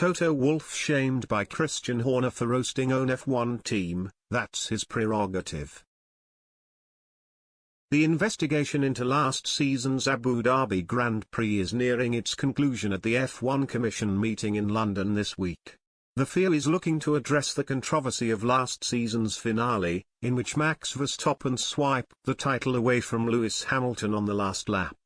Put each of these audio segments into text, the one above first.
Toto Wolff shamed by Christian Horner for roasting own F1 team, that's his prerogative. The investigation into last season's Abu Dhabi Grand Prix is nearing its conclusion at the F1 Commission meeting in London this week. The FIA is looking to address the controversy of last season's finale, in which Max Verstappen swiped the title away from Lewis Hamilton on the last lap.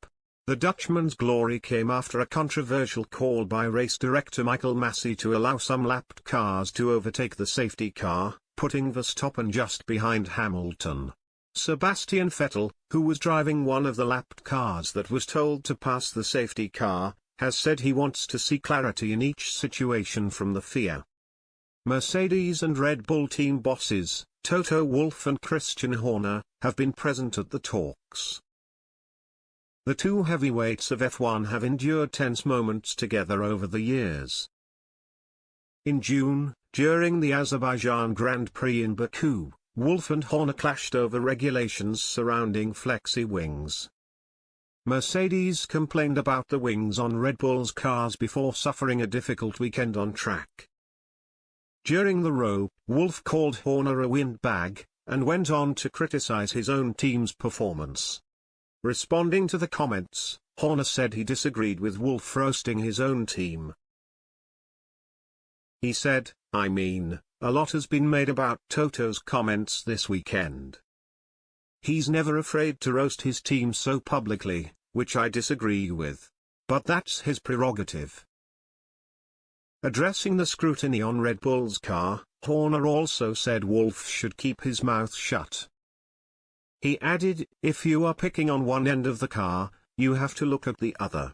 The Dutchman's glory came after a controversial call by race director Michael Massey to allow some lapped cars to overtake the safety car, putting Verstappen just behind Hamilton. Sebastian Vettel, who was driving one of the lapped cars that was told to pass the safety car, has said he wants to see clarity in each situation from the FIA. Mercedes and Red Bull team bosses, Toto Wolff and Christian Horner, have been present at the talks. The two heavyweights of F1 have endured tense moments together over the years. In June, during the Azerbaijan Grand Prix in Baku, Wolff and Horner clashed over regulations surrounding flexi wings. Mercedes complained about the wings on Red Bull's cars before suffering a difficult weekend on track. During the row, Wolff called Horner a windbag, and went on to criticize his own team's performance. Responding to the comments, Horner said he disagreed with Wolff roasting his own team. He said, "I mean, a lot has been made about Toto's comments this weekend. He's never afraid to roast his team so publicly, which I disagree with. But that's his prerogative." Addressing the scrutiny on Red Bull's car, Horner also said Wolff should keep his mouth shut. He added, "If you are picking on one end of the car, you have to look at the other.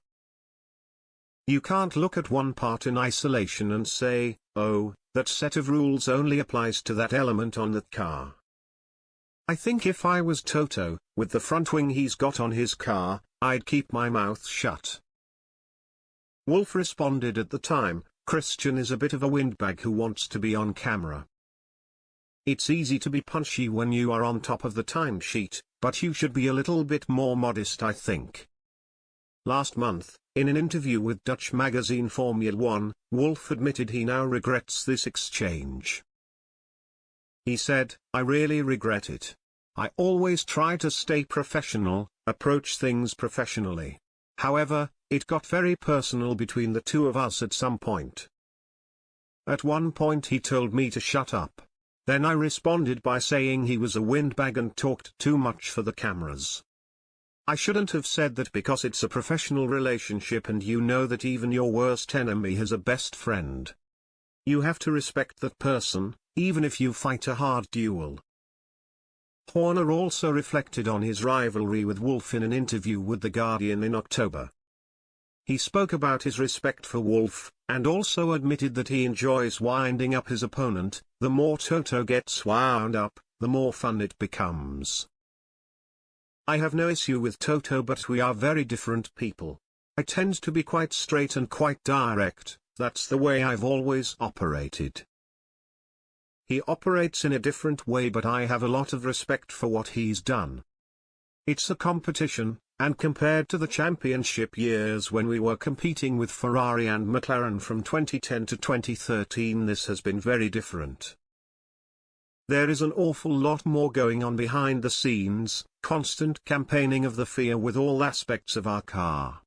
You can't look at one part in isolation and say, oh, that set of rules only applies to that element on that car. I think if I was Toto, with the front wing he's got on his car, I'd keep my mouth shut." Wolff responded at the time, "Christian is a bit of a windbag who wants to be on camera. It's easy to be punchy when you are on top of the timesheet, but you should be a little bit more modest, I think." Last month, in an interview with Dutch magazine Formula 1, Wolff admitted he now regrets this exchange. He said, "I really regret it. I always try to stay professional, approach things professionally. However, it got very personal between the two of us at some point. At one point he told me to shut up. Then I responded by saying he was a windbag and talked too much for the cameras. I shouldn't have said that because it's a professional relationship and you know that even your worst enemy has a best friend. You have to respect that person, even if you fight a hard duel." Horner also reflected on his rivalry with Wolff in an interview with The Guardian in October. He spoke about his respect for Wolff, and also admitted that he enjoys winding up his opponent. "The more Toto gets wound up, the more fun it becomes. I have no issue with Toto, but we are very different people. I tend to be quite straight and quite direct, that's the way I've always operated. He operates in a different way, but I have a lot of respect for what he's done. It's a competition, and compared to the championship years when we were competing with Ferrari and McLaren from 2010 to 2013, this has been very different. There is an awful lot more going on behind the scenes, constant campaigning of the FIA with all aspects of our car.